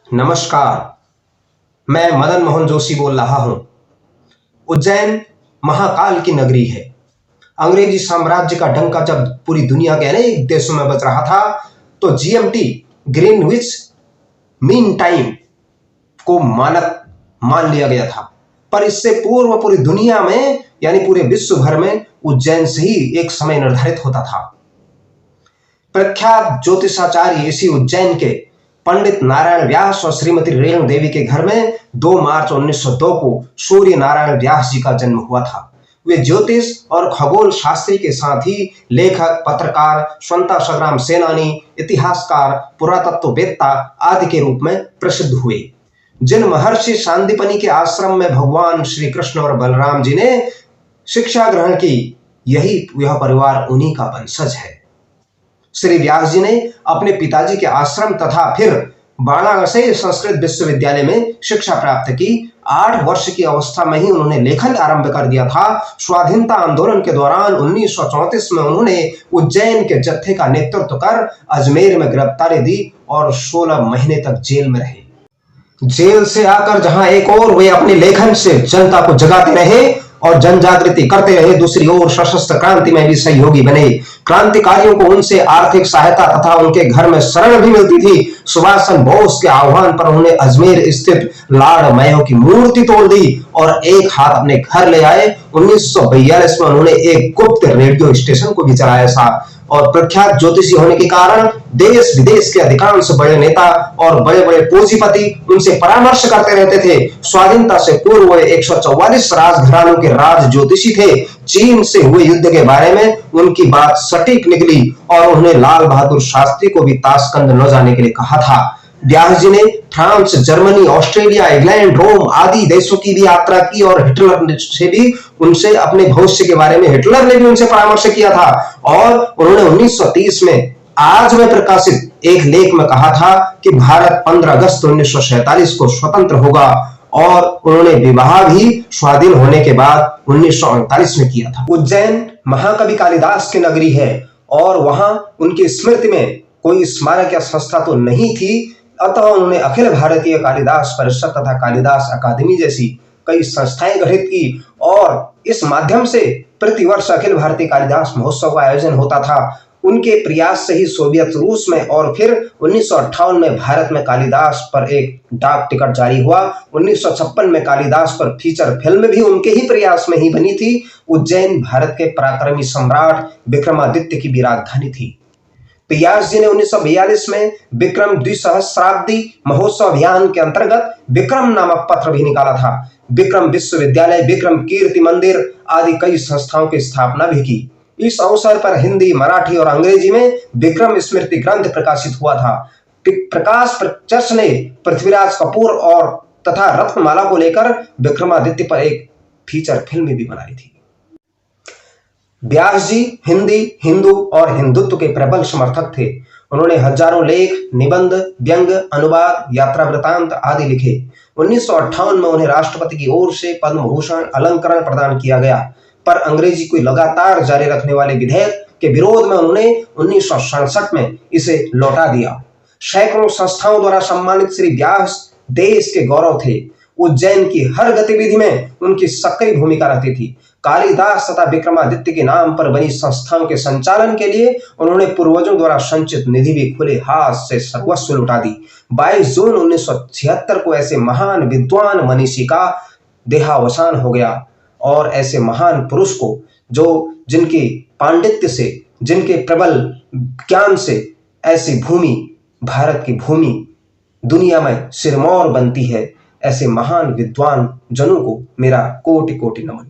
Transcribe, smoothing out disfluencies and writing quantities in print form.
नमस्कार। मैं मदन मोहन जोशी बोल रहा हूं। उज्जैन महाकाल की नगरी है। अंग्रेजी साम्राज्य का डंका जब पूरी दुनिया के अनेक देशों में बज रहा था तो जीएमटी ग्रीनविच मीन टाइम को मानक मान लिया गया था, पर इससे पूर्व पूरी दुनिया में यानी पूरे विश्व भर में उज्जैन से ही एक समय निर्धारित होता था। प्रख्यात ज्योतिषाचार्य इसी उज्जैन के पंडित नारायण व्यास और श्रीमती रेणु देवी के घर में 2 मार्च 1902 को सूर्य नारायण व्यास जी का जन्म हुआ था। वे ज्योतिष और खगोल शास्त्री के साथ ही लेखक, पत्रकार, स्वतंत्रता संग्राम सेनानी, इतिहासकार, पुरातत्ववेत्ता आदि के रूप में प्रसिद्ध हुए। जिन महर्षि सांदीपनि के आश्रम में भगवान श्री कृष्ण और बलराम जी ने शिक्षा ग्रहण की, यह परिवार उन्हीं का वंशज है। श्री व्यास जी ने अपने पिताजी के आश्रम तथा फिर वाराणसी संस्कृत विश्वविद्यालय में शिक्षा प्राप्त की। 8 वर्ष की अवस्था में ही उन्होंने लेखन आरंभ कर दिया था। स्वाधीनता आंदोलन के दौरान 1934 में उन्होंने उज्जैन के जत्थे का नेतृत्व कर अजमेर में गिरफ्तारी दी और 16 महीने तक जेल में रहे। जेल से आकर जहां एक ओर वे अपने लेखन से जनता को जगाते रहे और जन जागृति करते रहे, दूसरी ओर सशस्त्र क्रांति में भी सहयोगी बने। क्रांतिकारियों को उनसे आर्थिक सहायता तथा उनके घर में शरण भी मिलती थी। सुभाष चंद्र बोस के आह्वान पर उन्होंने अजमेर स्थित लॉर्ड मेयो की मूर्ति तोड़ दी और एक हाथ अपने घर ले आए। 1942 में उन्होंने एक गुप्त रेडियो स्टेशन को भी चलाया था और प्रख्यात ज्योतिषी होने के कारण देश विदेश के अधिकांश बड़े नेता और बड़े बड़े पूंजीपति उनसे परामर्श करते रहते थे। स्वाधीनता से पूर्व 144 राजघरानों के राज ज्योतिषी थे। चीन से हुए युद्ध के बारे में उनकी बात सटीक निकली और उन्होंने लाल बहादुर शास्त्री को भी ताशकंद न जाने के लिए कहा था। व्यास जी ने फ्रांस, जर्मनी, ऑस्ट्रेलिया, इंग्लैंड, रोम आदि देशों की भी यात्रा की और हिटलर से भी उनसे अपने भविष्य के बारे में हिटलर ने भी उनसे परामर्श किया था। और उन्होंने 1930 में आज में प्रकाशित एक लेख में कहा था कि भारत 15 अगस्त 1947 को स्वतंत्र होगा और उन्होंने विवाह भी स्वाधीन होने के बाद 1948 में किया था। उज्जैन महाकवि कालिदास की नगरी है और वहां उनकी स्मृति में कोई स्मारक या संस्था तो नहीं थी, अतः उन्होंने अखिल भारतीय कालिदास परिषद तथा कालिदास अकादमी जैसी कई संस्थाएं गठित की और इस माध्यम से प्रतिवर्ष अखिल भारतीय कालिदास महोत्सव का आयोजन होता था। उनके प्रयास से ही सोवियत रूस में और फिर 1958 में भारत में कालिदास पर एक डाक टिकट जारी हुआ। 1956 में कालिदास पर फीचर फिल्म भी उनके ही प्रयास में ही बनी थी। उज्जैन भारत के पराक्रमी सम्राट विक्रमादित्य की भी राजधानी थी। व्यास जी ने 1942 में विक्रम द्विसहस्राब्दी महोत्सव अभियान के अंतर्गत विक्रम नामक पत्र भी निकाला था। विक्रम विश्वविद्यालय, विक्रम कीर्ति मंदिर आदि कई संस्थाओं की स्थापना भी की। इस अवसर पर हिंदी, मराठी और अंग्रेजी में विक्रम स्मृति ग्रंथ प्रकाशित हुआ था। प्रकाश चर्च ने पृथ्वीराज कपूर और तथा रत्नमाला को लेकर विक्रमादित्य पर एक फीचर फिल्म भी बनाई थी। व्यास जी हिंदी, हिंदू और हिंदुत्व के प्रबल समर्थक थे। उन्होंने हजारों लेख, निबंध, व्यंग, अनुवाद, यात्रा वृतांत आदि लिखे। 1958 में उन्हें राष्ट्रपति की ओर से पद्म भूषण अलंकरण प्रदान किया गया, पर अंग्रेजी को लगातार जारी रखने वाले विधेयक के विरोध में उन्होंने 1967 में इसे लौटा दिया। सैकड़ों संस्थाओं द्वारा सम्मानित श्री व्यास देश के गौरव थे। उज्जैन की हर गतिविधि में उनकी सक्रिय भूमिका रहती थी। कालिदास तथा विक्रमादित्य के नाम पर बनी संस्थाओं के संचालन के लिए उन्होंने पूर्वजों द्वारा संचित निधि भी खुले हाथ से सर्वस्व लुटा दी। 22 जून 1976 को ऐसे महान विद्वान मनीषी का देहावसान हो गया और ऐसे महान पुरुष को जिनके पांडित्य से, जिनके प्रबल ज्ञान से ऐसी भूमि, भारत की भूमि दुनिया में सिरमौर बनती है, ऐसे महान विद्वान जनों को मेरा कोटि कोटि नमन।